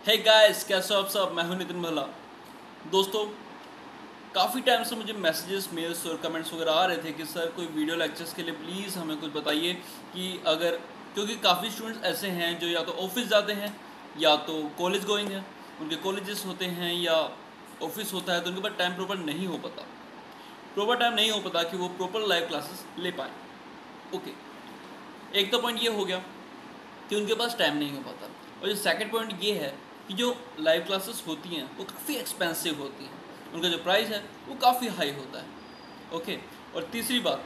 Hey guys, कैसे हो आप सब। मैं हूं नितिन भल्ला। दोस्तों, काफ़ी टाइम से मुझे मैसेजेस, मेल्स और कमेंट्स वगैरह आ रहे थे कि सर कोई वीडियो लेक्चर्स के लिए प्लीज़ हमें कुछ बताइए कि अगर, क्योंकि काफ़ी स्टूडेंट्स ऐसे हैं जो या तो ऑफिस जाते हैं या तो कॉलेज गोइंग है, उनके कॉलेजेस होते हैं या ऑफिस होता है, तो उनके पास टाइम प्रॉपर नहीं हो पाता, कि वो प्रॉपर लाइव क्लासेस ले पाएँ। ओके, एक तो पॉइंट ये हो गया कि उनके पास टाइम नहीं हो पाता, और जो सेकंड पॉइंट ये है कि जो लाइव क्लासेस होती हैं वो काफ़ी एक्सपेंसिव होती हैं, उनका जो प्राइस है वो काफ़ी हाई होता है। ओके, और तीसरी बात,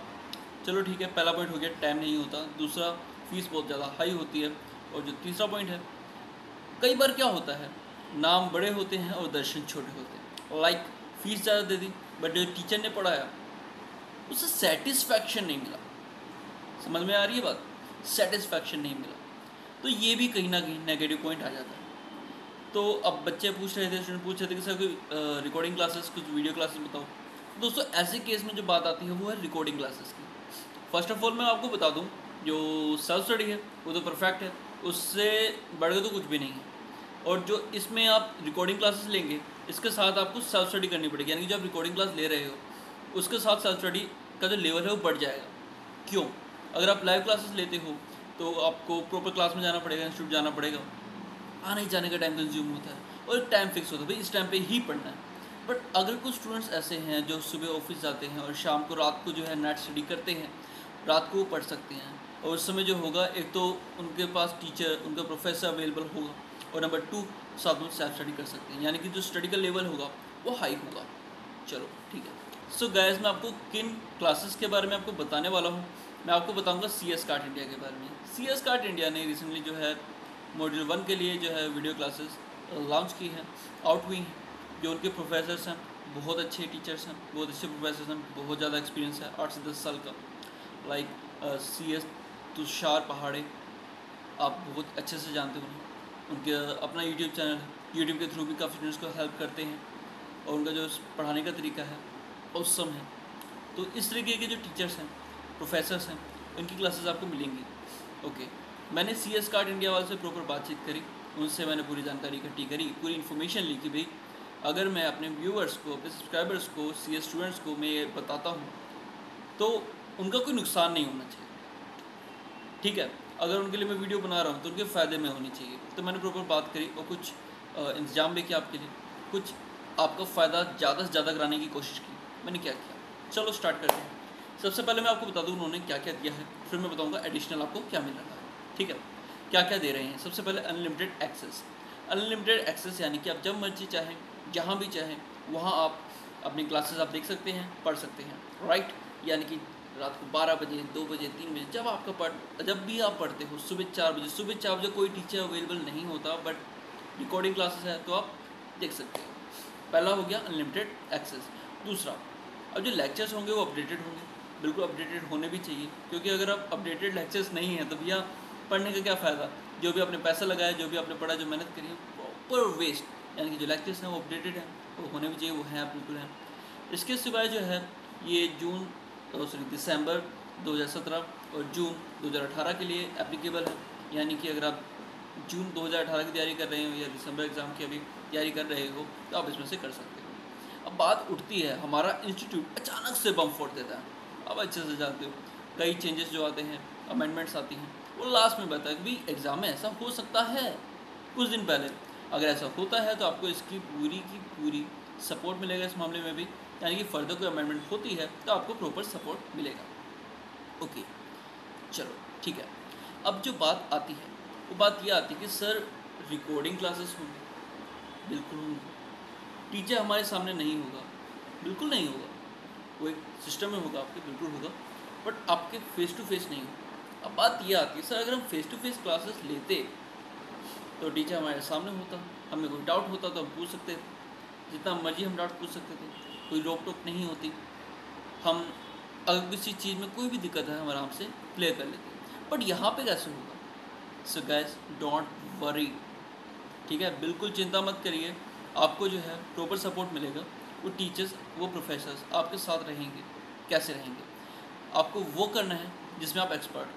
चलो ठीक है, पहला पॉइंट हो गया टाइम नहीं होता, दूसरा फीस बहुत ज़्यादा हाई होती है, और जो तीसरा पॉइंट है, कई बार क्या होता है, नाम बड़े होते हैं और दर्शन छोटे होते हैं। लाइक फीस ज़्यादा दे दी, बट जो टीचर ने पढ़ाया उससे सेटिस्फैक्शन नहीं मिला। समझ में आ रही है बात? सेटिस्फैक्शन नहीं मिला, तो ये भी कहीं ना कहीं नेगेटिव पॉइंट आ जाता है। तो अब बच्चे पूछ रहे थे, स्टूडेंट पूछ रहे थे कि सर कोई रिकॉर्डिंग क्लासेस, कुछ वीडियो क्लासेस बताओ। दोस्तों, ऐसे केस में जो बात आती है वो है रिकॉर्डिंग क्लासेस की। फर्स्ट ऑफ ऑल मैं आपको बता दूं, जो सेल्फ स्टडी है वो तो परफेक्ट है, उससे बढ़ के तो कुछ भी नहीं है। और जो इसमें आप रिकॉर्डिंग क्लासेस लेंगे, इसके साथ आपको सेल्फ स्टडी करनी पड़ेगी, यानी कि जो आप रिकॉर्डिंग क्लास ले रहे हो उसके साथ सेल्फ स्टडी का जो लेवल है वो बढ़ जाएगा। क्यों? अगर आप लाइव क्लासेस लेते हो तो आपको प्रॉपर क्लास में जाना पड़ेगा, इंस्टीट्यूट जाना पड़ेगा, आने जाने का टाइम कंज्यूम होता है, और एक टाइम फिक्स होता है, भाई इस टाइम पे ही पढ़ना है। बट अगर कुछ स्टूडेंट्स ऐसे हैं जो सुबह ऑफिस जाते हैं और शाम को, रात को जो है नेट स्टडी करते हैं, रात को वो पढ़ सकते हैं, और उस समय जो होगा, एक तो उनके पास टीचर, उनका प्रोफेसर अवेलेबल होगा, और नंबर 2 साथ में सेल्फ स्टडी कर सकते हैं, यानी कि जो स्टडी का लेवल होगा वो हाई होगा। चलो ठीक है। सो गाइस, मैं आपको किन क्लासेस के बारे में आपको बताने वाला हूँ। मैं आपको बताऊँगा CS कार्ट इंडिया के बारे में। CS कार्ट इंडिया ने रिसेंटली जो है मॉड्यूल 1 के लिए जो है वीडियो क्लासेस लॉन्च की हैं, आउट हुई हैं। जो उनके प्रोफेसर्स हैं, बहुत अच्छे टीचर्स हैं, बहुत अच्छे प्रोफेसर्स हैं, बहुत ज़्यादा एक्सपीरियंस है, 8 से 10 साल का। लाइक CS तुषार पहाड़े, आप बहुत अच्छे से जानते हो उनके अपना यूट्यूब चैनल है, यूट्यूब के थ्रू भी काफ़ी स्टूडेंट्स को हेल्प करते हैं, और उनका जो पढ़ाने का तरीका है औसम है। तो इस तरीके के जो टीचर्स हैं, प्रोफेसर्स हैं, उनकी क्लासेस आपको मिलेंगी। ओके, मैंने CS कार्ट इंडिया वाले से प्रॉपर बातचीत करी, उनसे मैंने पूरी जानकारी इकट्ठी करी, पूरी इन्फॉर्मेशन ली कि भाई अगर मैं अपने व्यूअर्स को, अपने सब्सक्राइबर्स को, CS स्टूडेंट्स को मैं ये बताता हूँ तो उनका कोई नुकसान नहीं होना चाहिए। ठीक है, अगर उनके लिए मैं वीडियो बना रहा हूँ तो उनके फ़ायदे में होनी चाहिए। तो मैंने प्रॉपर बात करी और कुछ इंतजाम भी किया आपके लिए, कुछ आपका फ़ायदा ज़्यादा से ज़्यादा कराने की कोशिश की। मैंने क्या किया, चलो स्टार्ट करते हैं। सबसे पहले मैं आपको बता दूँ उन्होंने क्या क्या दिया है, फिर मैं बताऊँगा एडिशनल आपको क्या मिल रहा है। ठीक है, क्या क्या दे रहे हैं। सबसे पहले अनलिमिटेड एक्सेस। अनलिमिटेड एक्सेस यानी कि आप जब मर्जी चाहें, जहाँ भी चाहें, वहाँ आप अपनी क्लासेस आप देख सकते हैं, पढ़ सकते हैं। राइट, यानी कि रात को 12 बजे, 2 बजे, 3 बजे, जब भी आप पढ़ते हो, सुबह 4 बजे कोई टीचर अवेलेबल नहीं होता, बट रिकॉर्डिंग क्लासेस है तो आप देख सकते हो। पहला हो गया अनलिमिटेड एक्सेस। दूसरा, अब जो लेक्चर्स होंगे वो अपडेटेड होंगे, बिल्कुल अपडेटेड होने भी चाहिए, क्योंकि अगर आप अपडेटेड लेक्चर्स नहीं हैं तो भैया पढ़ने का क्या फ़ायदा। जो भी आपने पैसा लगाया, जो भी आपने पढ़ा, जो मेहनत करी है, प्रॉपर वेस्ट। यानी कि जो लेक्चर्स हैं वो अपडेटेड हैं, वो होने भी चाहिए, वो हैं, बिल्कुल हैं। इसके सिवाय जो है ये दिसंबर 2017 और जून 2018 के लिए एप्लीकेबल है। यानी कि अगर आप जून 2018 की तैयारी कर रहे हो या दिसंबर एग्ज़ाम की अभी तैयारी कर रहे हो तो आप इसमें से कर सकते हो। अब बात उठती है, हमारा इंस्टीट्यूट अचानक से बम फोड़ देता है। अब अच्छे से जानते हो, कई चेंजेस जो आते हैं, अमेंडमेंट्स आती हैं, वो लास्ट में बताया कि भाई एग्ज़ाम में ऐसा हो सकता है कुछ दिन पहले। अगर ऐसा होता है तो आपको इसकी पूरी की पूरी सपोर्ट मिलेगा इस मामले में भी, यानी कि फर्दर कोई अमेंडमेंट होती है तो आपको प्रॉपर सपोर्ट मिलेगा। ओके, चलो ठीक है। अब जो बात आती है वो बात ये आती है कि सर रिकॉर्डिंग क्लासेस होंगी, बिल्कुल होंगी। टीचर हमारे सामने नहीं होगा, बिल्कुल नहीं होगा। वो एक सिस्टम में होगा आपके, बिल्कुल होगा, बट आपके फेस टू फेस नहीं होगा। अब बात ये आती है, सर अगर हम फेस टू फेस क्लासेस लेते तो टीचर हमारे सामने होता, हमें कोई डाउट होता तो हम पूछ सकते थे, जितना मर्जी हम डाउट पूछ सकते थे, कोई रोक टोक नहीं होती। हम अगर किसी चीज़ में कोई भी दिक्कत है हम आराम से क्लियर कर लेते। बट यहाँ पे कैसे होगा? So guys, don't worry. ठीक है, बिल्कुल चिंता मत करिए, आपको जो है प्रॉपर सपोर्ट मिलेगा। वो टीचर्स, वो प्रोफेसर्स आपके साथ रहेंगे। कैसे रहेंगे? आपको वो करना है जिसमें आप एक्सपर्ट।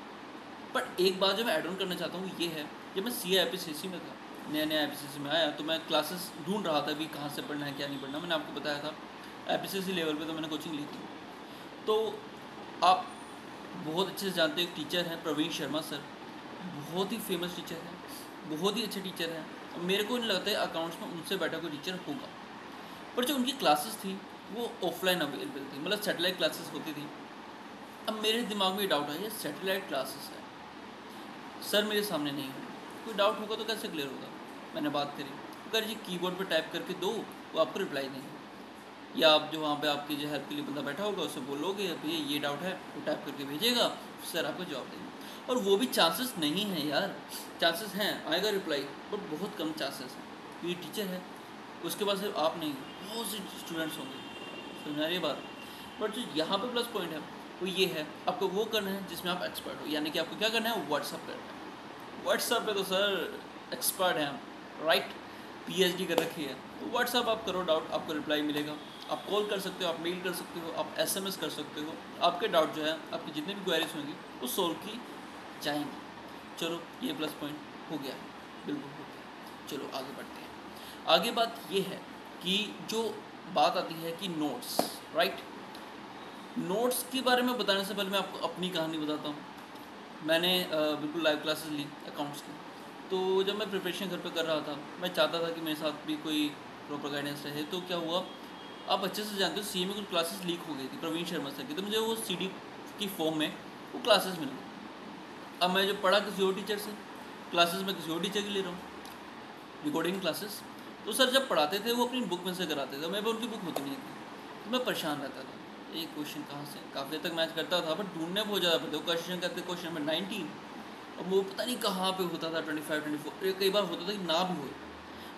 बट एक बात जो मैं ऐड ऑन करना चाहता हूँ ये है, जब मैं CA IPCC में था नया नया IPCC में आया तो मैं क्लासेस ढूंढ रहा था भी कहाँ से पढ़ना है क्या नहीं पढ़ना। मैंने आपको बताया था IPCC लेवल पे तो मैंने कोचिंग ली थी। तो आप बहुत अच्छे से जानते हैं, एक टीचर हैं प्रवीण शर्मा सर, बहुत ही फेमस टीचर हैं, बहुत ही अच्छे टीचर हैं। मेरे को नहीं लगता है अकाउंट्स में उनसे बेटर कोई टीचर होगा। पर जो उनकी क्लासेस थी वो ऑफलाइन अवेलेबल थी, मतलब सैटेलाइट क्लासेस होती थी। अब मेरे दिमाग में ये डाउट आया, सैटेलाइट क्लासेस है, सर मेरे सामने नहीं है, कोई डाउट होगा तो कैसे क्लियर होगा। मैंने बात करी, अगर जी कीबोर्ड पर टाइप करके दो वो आपको रिप्लाई देंगे, या आप जो वहाँ पे आपकी जो हेल्प के लिए बंदा बैठा होगा उससे बोलोगे भैया ये डाउट है, वो टाइप करके भेजेगा, सर आपको जवाब देंगे। और वो भी चांसेस नहीं है यार, चांसेस हैं आएगा रिप्लाई, बट बहुत कम चांसेस हैं। ये टीचर है, उसके बाद सिर्फ आप नहीं, बहुत से स्टूडेंट्स होंगे, समझा रही बात। बट जो यहाँ पे प्लस पॉइंट है वो ये है, आपको वो करना है जिसमें आप एक्सपर्ट हो, यानी कि आपको क्या करना है, व्हाट्सअप करना है। व्हाट्सअप पे तो सर एक्सपर्ट हैं, राइट, PhD कर रखी है। तो व्हाट्सअप आप करो डाउट, आपको रिप्लाई मिलेगा। आप कॉल कर सकते हो, आप मेल कर सकते हो, आप SMS कर सकते हो, आपके डाउट जो है, आपकी जितनी भी क्वेरीज होंगी वो सोल्व की जाएंगी। चलो ये प्लस पॉइंट हो गया, बिल्कुल हो गया। चलो आगे बढ़ते हैं। आगे बात ये है कि जो बात आती है कि नोट्स, राइट, नोट्स के बारे में बताने से पहले मैं आपको अपनी कहानी बताता हूँ। मैंने बिल्कुल लाइव क्लासेस ली अकाउंट्स की। तो जब मैं प्रिपरेशन घर पे कर रहा था, मैं चाहता था कि मेरे साथ भी कोई प्रॉपर गाइडेंस रहे। तो क्या हुआ, आप अच्छे से जानते हो CA में कुछ क्लासेस लीक हो गई थी प्रवीण शर्मा सर की, तो मुझे वो CD की फॉर्म में वो क्लासेस मिल गई। अब मैं जो पढ़ा किसी और टीचर से, क्लासेस में किसी और टीचर की ले रहा हूँ, रिकॉर्डिंग क्लासेस। तो सर जब पढ़ाते थे वो अपनी बुक में से कराते थे, मेरे पास उनकी बुक होती नहीं थी, तो मैं परेशान रहता था, एक क्वेश्चन कहाँ से, काफ़ी तक मैच करता था बट ढूंढने बहुत ज़्यादा पड़ते। वो क्वेश्चन करते क्वेश्चन नंबर 19, और वो पता नहीं कहाँ पे होता था 25 24, कई बार होता था कि ना भी हो।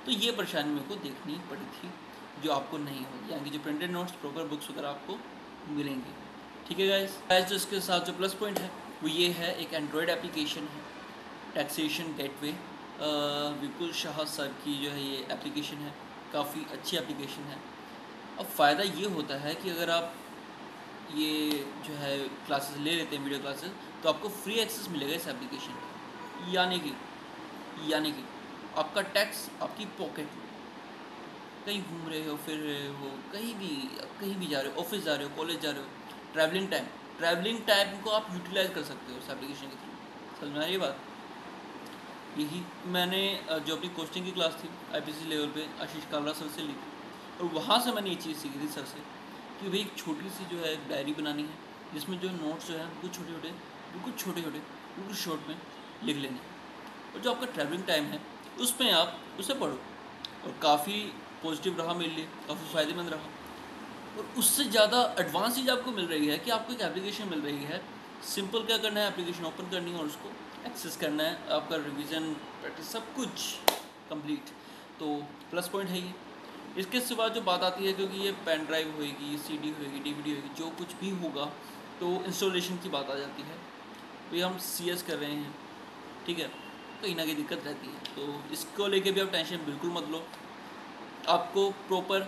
तो ये परेशानी मेरे को देखनी पड़ी थी, जो आपको नहीं होगी, यानी कि जो प्रिंटेड नोट्स प्रॉपर बुक्स वगैरह आपको मिलेंगे। ठीक है गाइस, जो इसके साथ जो प्लस पॉइंट है वो ये है, एक एंड्रॉयड एप्लीकेशन है, टैक्सेशन गेटवे, विपुल शाह सर की जो है ये एप्लीकेशन है, काफ़ी अच्छी एप्लीकेशन है। अब फ़ायदा ये होता है कि अगर आप ये जो है क्लासेस ले लेते हैं, वीडियो क्लासेस, तो आपको फ्री एक्सेस मिलेगा इस एप्लीकेशन पर, यानी कि आपका टैक्स आपकी पॉकेट में, कहीं घूम रहे हो, फिर रहे हो, कहीं भी जा रहे हो, ऑफिस जा रहे हो, कॉलेज जा रहे हो, ट्रैवलिंग टाइम को आप यूटिलाइज कर सकते हो इस एप्लीकेशन के थ्रू। समझ में आ रही बात। यही मैंने जो अपनी कोचिंग की क्लास थी IPCC लेवल पे आशीष कालरा सर से ली थी, और वहाँ से मैंने ये चीज़ सीखी थी सर से कि भाई एक छोटी सी जो है डायरी बनानी है, जिसमें जो नोट्स जो है बिल्कुल छोटे छोटे बिल्कुल शॉर्ट में लिख लेने, और जो आपका ट्रैवलिंग टाइम है उसमें आप उसे पढ़ो। और काफ़ी पॉजिटिव रहा मेरे लिए, काफ़ी फ़ायदेमंद रहा। और उससे ज़्यादा एडवांस चीज़ आपको मिल रही है कि आपको एक एप्लीकेशन मिल रही है, सिंपल क्या करना है, एप्लीकेशन ओपन करनी है और उसको एक्सेस करना है, आपका रिवीजन प्रैक्टिस सब कुछ कंप्लीट। तो प्लस पॉइंट है ये। इसके सिवा जो बात आती है, क्योंकि ये पेन ड्राइव होएगी, CD होएगी, DVD होएगी, जो कुछ भी होगा, तो इंस्टॉलेशन की बात आ जाती है। भाई हम CS कर रहे हैं, ठीक है, कहीं ना कहीं दिक्कत रहती है, तो इसको लेके भी आप टेंशन बिल्कुल मत लो। आपको प्रॉपर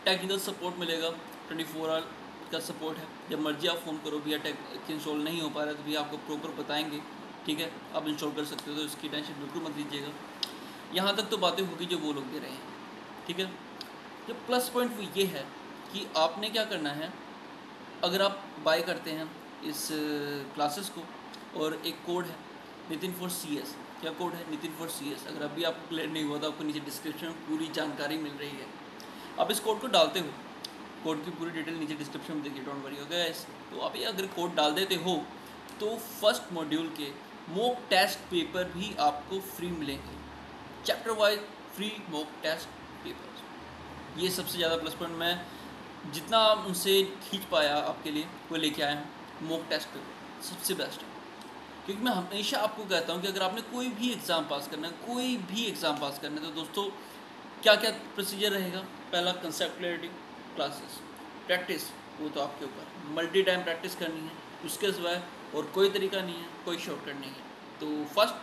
टेक्निकल सपोर्ट मिलेगा, 24 आवर का सपोर्ट है, जब मर्जी आप फ़ोन करो, भैया टेक इंस्टॉल नहीं हो पा रहा है, तो भैया आपको प्रॉपर बताएंगे, ठीक है, आप इंस्टॉल कर सकते हो, तो इसकी टेंशन बिल्कुल मत लीजिएगा। यहाँ तक तो बातें होगी जो वो लोग दे रहे हैं, ठीक है। जो प्लस पॉइंट वो ये है कि आपने क्या करना है, अगर आप बाय करते हैं इस क्लासेस को, और एक कोड है नितिन फॉर CS, क्या कोड है, नितिन फॉर CS। अगर अभी आपको क्लियर नहीं हुआ तो आपको नीचे डिस्क्रिप्शन में पूरी जानकारी मिल रही है, आप इस कोड को डालते हो, कोड की पूरी डिटेल नीचे डिस्क्रिप्शन में देखिए, डोंट वरी, ओके। तो आप ये अगर कोड डाल देते हो तो फर्स्ट मॉड्यूल के मॉक टेस्ट पेपर भी आपको फ्री मिलेंगे, chapter wise free mock test paper. ये सबसे ज़्यादा प्लस पॉइंट, मैं जितना उनसे खींच पाया आपके लिए वो लेके आया हूँ। मॉक टेस्ट पेपर सबसे बेस्ट है, क्योंकि मैं हमेशा आपको कहता हूँ कि अगर आपने कोई भी एग्ज़ाम पास करना है, तो दोस्तों क्या क्या प्रोसीजर रहेगा। पहला, कंसेप्ट क्लैरिटी क्लासेस, प्रैक्टिस, वो तो आपके ऊपर, मल्टी टाइम प्रैक्टिस करनी है, उसके सिवाय और कोई तरीका नहीं है, कोई शॉर्टकट नहीं है। तो फर्स्ट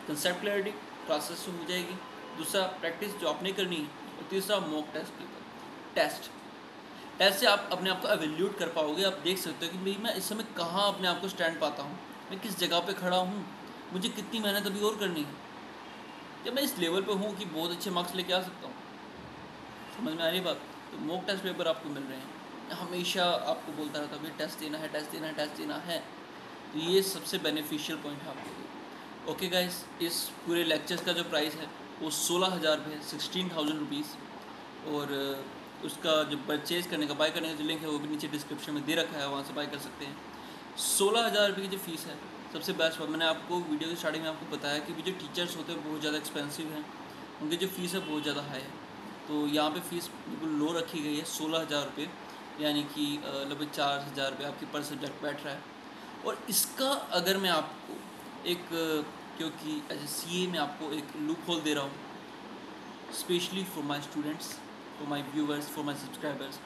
कंसेप्ट क्लैरिटी क्लासेस हो जाएगी, दूसरा प्रैक्टिस जो आपने करनी है, और तीसरा मॉक टेस्ट पेपर। टेस्ट से आप अपने आप को एवेल्यूट कर पाओगे, आप देख सकते हो कि भाई मैं इस समय कहाँ अपने आप को स्टैंड पाता हूँ, मैं किस जगह पे खड़ा हूँ, मुझे कितनी मेहनत अभी और करनी है। क्या मैं इस लेवल पे हूँ कि बहुत अच्छे मार्क्स लेके आ सकता हूँ? समझ में आ रही बात? तो मॉक टेस्ट पेपर आपको मिल रहे हैं, हमेशा आपको बोलता रहता हूँ टेस्ट देना है, टेस्ट देना है, टेस्ट देना है। तो ये सबसे बेनिफिशियल पॉइंट है आपके लिए। ओके गाइस, इस पूरे लेक्चर्स का जो प्राइस है वो 16,000 रुपये है, 16,000 रुपीज़। और उसका जो परचेज़ करने का, बाय करने का जो लिंक है वो भी नीचे डिस्क्रिप्शन में दे रखा है, वहाँ से बाय कर सकते हैं। 16,000 रुपये की जो फ़ीस है, सबसे बेस्ट बात, मैंने आपको वीडियो की स्टार्टिंग में आपको बताया कि जो टीचर्स होते हैं बहुत ज़्यादा एक्सपेंसिव हैं, उनकी जो फ़ीस है बहुत ज़्यादा हाई है। तो यहाँ पे फ़ीस बिल्कुल लो रखी गई है, 16,000 रुपये, यानी कि लगभग 4,000 रुपये आपकी पर सब्जेक्ट बैठ रहा है। और इसका अगर मैं आपको एक क्योंकि एज ए CA में आपको एक लूप होल दे रहा हूँ, specially for my students, for my viewers, for my subscribers.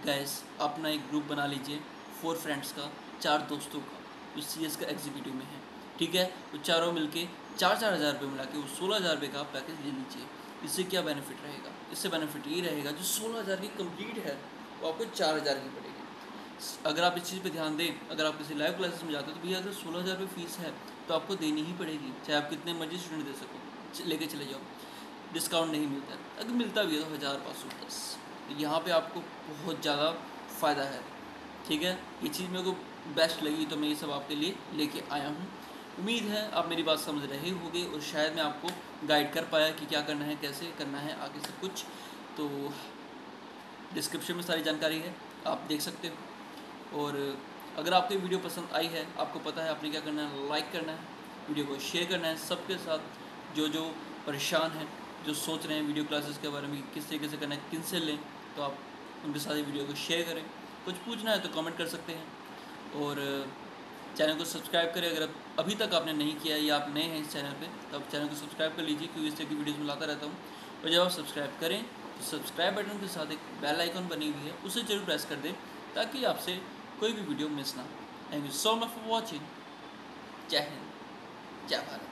Gas, अपना एक ग्रुप बना लीजिए 4 फ्रेंड्स का, 4 दोस्तों का, जो CS का एग्जीक्यूटिव में है, ठीक है। तो चारों मिलके 4,000 रुपये मिला के वो 16,000 रुपये का पैकेज ले लीजिए। इससे क्या बेनिफिट रहेगा? इससे बेनिफिट ये रहेगा जो 16,000 की कंप्लीट है वो आपको 4,000 की पड़ेगी। अगर आप इस चीज़ पे ध्यान दें, अगर आप किसी लाइव क्लासेस में जाते हो तो भैया अगर 16,000 रुपये फ़ीस है तो आपको देनी ही पड़ेगी, चाहे आप कितने मर्जी स्टूडेंट दे सको, लेके चले जाओ, डिस्काउंट नहीं मिलता है। अगर मिलता भी है तो 1,510। यहाँ पे आपको बहुत ज़्यादा फ़ायदा है, ठीक है। ये चीज़ मेरे को बेस्ट लगी तो मैं ये सब आपके लिए लेके आया हूँ। उम्मीद है आप मेरी बात समझ रहे होंगे और शायद मैं आपको गाइड कर पाया कि क्या करना है, कैसे करना है आगे सब कुछ। तो डिस्क्रिप्शन में सारी जानकारी है, आप देख सकते हो। और अगर आपको ये वीडियो पसंद आई है, आपको पता है आपने क्या करना है, लाइक करना है, वीडियो को शेयर करना है सबके साथ। जो जो परेशान हैं, जो सोच रहे हैं वीडियो क्लासेस के बारे में किस तरीके से करना है, किन से लें, तो आप उनके साथ वीडियो को शेयर करें। कुछ पूछना है तो कमेंट कर सकते हैं। और चैनल को सब्सक्राइब करें अगर अभी तक आपने नहीं किया या आप नए हैं इस चैनल पे, तो आप चैनल को सब्सक्राइब कर लीजिए, क्योंकि इस तरह की वीडियोज़ में लाता रहता हूँ। और जब आप सब्सक्राइब करें तो सब्सक्राइब बटन के साथ एक बेल आइकन बनी हुई है, उसे जरूर प्रेस कर दें ताकि आपसे कोई भी वीडियो मिस ना हो। Thank you so much for watching. जय हिंद, जय भारत।